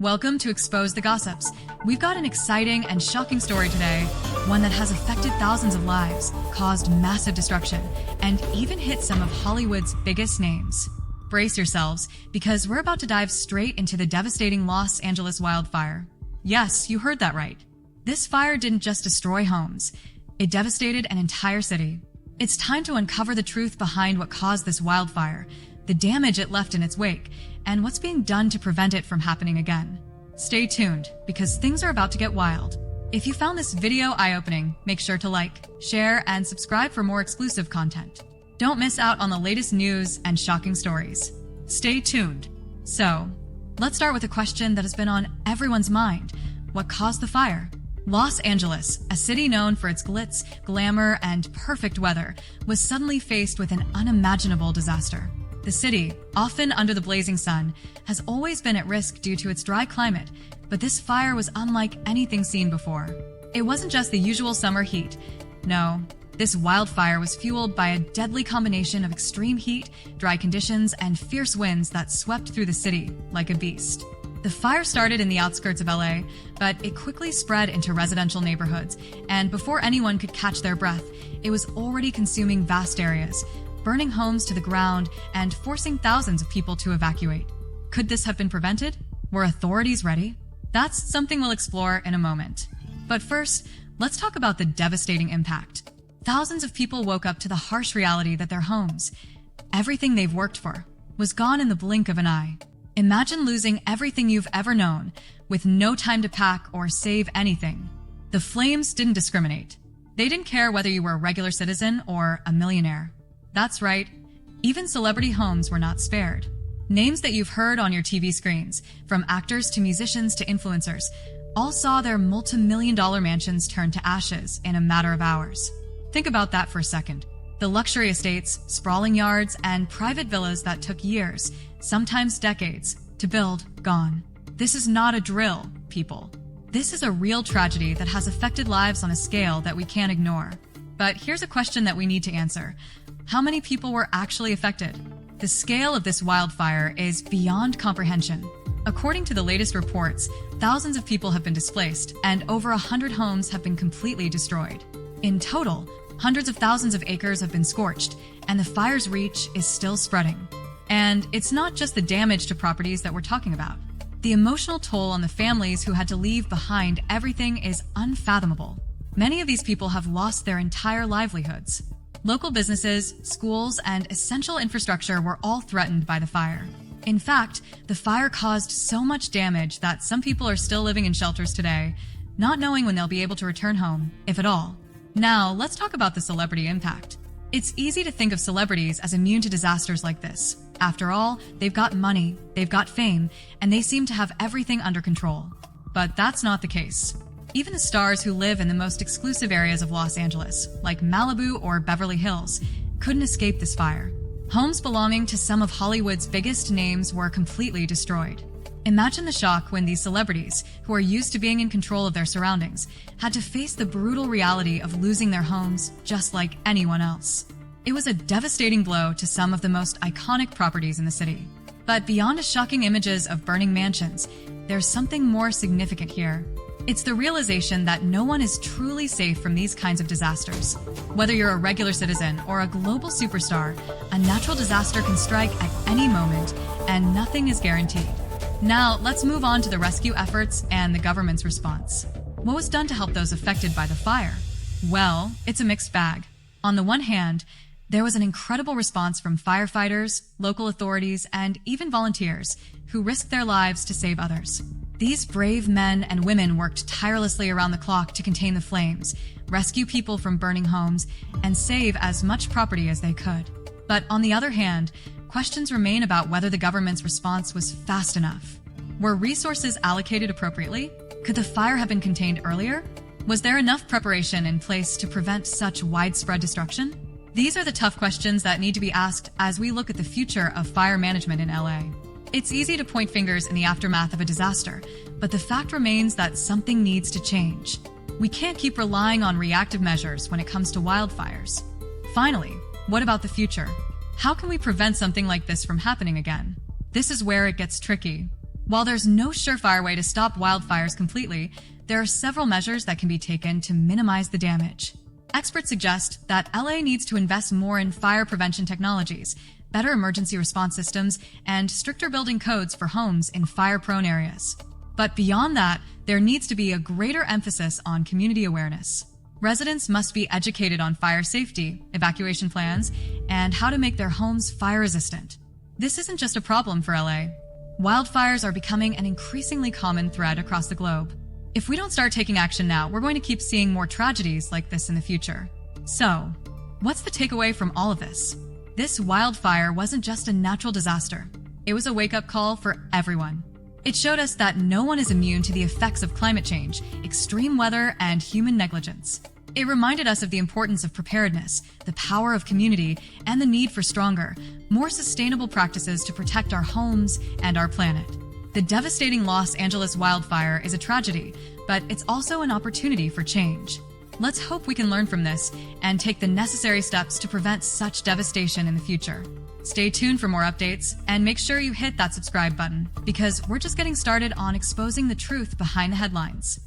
Welcome to Expose the Gossips. We've got an exciting and shocking story today, one that has affected thousands of lives, caused massive destruction, and even hit some of Hollywood's biggest names. Brace yourselves, because we're about to dive straight into the devastating Los Angeles wildfire. Yes, you heard that right. This fire didn't just destroy homes, it devastated an entire city. It's time to uncover the truth behind what caused this wildfire, the damage it left in its wake, and what's being done to prevent it from happening again. Stay tuned, because things are about to get wild. If you found this video eye-opening, make sure to like, share, and subscribe for more exclusive content. Don't miss out on the latest news and shocking stories. Stay tuned. So, let's start with a question that has been on everyone's mind. What caused the fire? Los Angeles, a city known for its glitz, glamour, and perfect weather, was suddenly faced with an unimaginable disaster. The city, often under the blazing sun, has always been at risk due to its dry climate, but this fire was unlike anything seen before. It wasn't just the usual summer heat. No, this wildfire was fueled by a deadly combination of extreme heat, dry conditions, and fierce winds that swept through the city like a beast. The fire started in the outskirts of LA, but it quickly spread into residential neighborhoods, and before anyone could catch their breath, it was already consuming vast areas, burning homes to the ground and forcing thousands of people to evacuate. Could this have been prevented? Were authorities ready? That's something we'll explore in a moment. But first, let's talk about the devastating impact. Thousands of people woke up to the harsh reality that their homes, everything they've worked for, was gone in the blink of an eye. Imagine losing everything you've ever known, with no time to pack or save anything. The flames didn't discriminate. They didn't care whether you were a regular citizen or a millionaire. That's right, even celebrity homes were not spared. Names that you've heard on your TV screens, from actors to musicians to influencers, all saw their multi-million-dollar mansions turn to ashes in a matter of hours. Think about that for a second. The luxury estates, sprawling yards, and private villas that took years, sometimes decades, to build, gone. This is not a drill, people. This is a real tragedy that has affected lives on a scale that we can't ignore. But here's a question that we need to answer. How many people were actually affected? The scale of this wildfire is beyond comprehension. According to the latest reports, thousands of people have been displaced, and over 100 homes have been completely destroyed. In total, hundreds of thousands of acres have been scorched, and the fire's reach is still spreading. And it's not just the damage to properties that we're talking about. The emotional toll on the families who had to leave behind everything is unfathomable. Many of these people have lost their entire livelihoods. Local businesses, schools, and essential infrastructure were all threatened by the fire. In fact, the fire caused so much damage that some people are still living in shelters today, not knowing when they'll be able to return home, if at all. Now, let's talk about the celebrity impact. It's easy to think of celebrities as immune to disasters like this. After all, they've got money, they've got fame, and they seem to have everything under control. But that's not the case. Even the stars who live in the most exclusive areas of Los Angeles, like Malibu or Beverly Hills, couldn't escape this fire. Homes belonging to some of Hollywood's biggest names were completely destroyed. Imagine the shock when these celebrities, who are used to being in control of their surroundings, had to face the brutal reality of losing their homes just like anyone else. It was a devastating blow to some of the most iconic properties in the city. But beyond the shocking images of burning mansions, there's something more significant here. It's the realization that no one is truly safe from these kinds of disasters. Whether you're a regular citizen or a global superstar, a natural disaster can strike at any moment, and nothing is guaranteed. Now, let's move on to the rescue efforts and the government's response. What was done to help those affected by the fire? Well, it's a mixed bag. On the one hand, there was an incredible response from firefighters, local authorities, and even volunteers who risked their lives to save others. These brave men and women worked tirelessly around the clock to contain the flames, rescue people from burning homes, and save as much property as they could. But on the other hand, questions remain about whether the government's response was fast enough. Were resources allocated appropriately? Could the fire have been contained earlier? Was there enough preparation in place to prevent such widespread destruction? These are the tough questions that need to be asked as we look at the future of fire management in LA. It's easy to point fingers in the aftermath of a disaster, but the fact remains that something needs to change. We can't keep relying on reactive measures when it comes to wildfires. Finally, what about the future? How can we prevent something like this from happening again? This is where it gets tricky. While there's no surefire way to stop wildfires completely, there are several measures that can be taken to minimize the damage. Experts suggest that LA needs to invest more in fire prevention technologies, better emergency response systems, and stricter building codes for homes in fire-prone areas. But beyond that, there needs to be a greater emphasis on community awareness. Residents must be educated on fire safety, evacuation plans, and how to make their homes fire-resistant. This isn't just a problem for LA. Wildfires are becoming an increasingly common threat across the globe. If we don't start taking action now, we're going to keep seeing more tragedies like this in the future. So, what's the takeaway from all of this? This wildfire wasn't just a natural disaster. It was a wake-up call for everyone. It showed us that no one is immune to the effects of climate change, extreme weather, and human negligence. It reminded us of the importance of preparedness, the power of community, and the need for stronger, more sustainable practices to protect our homes and our planet. The devastating Los Angeles wildfire is a tragedy, but it's also an opportunity for change. Let's hope we can learn from this and take the necessary steps to prevent such devastation in the future. Stay tuned for more updates and make sure you hit that subscribe button because we're just getting started on exposing the truth behind the headlines.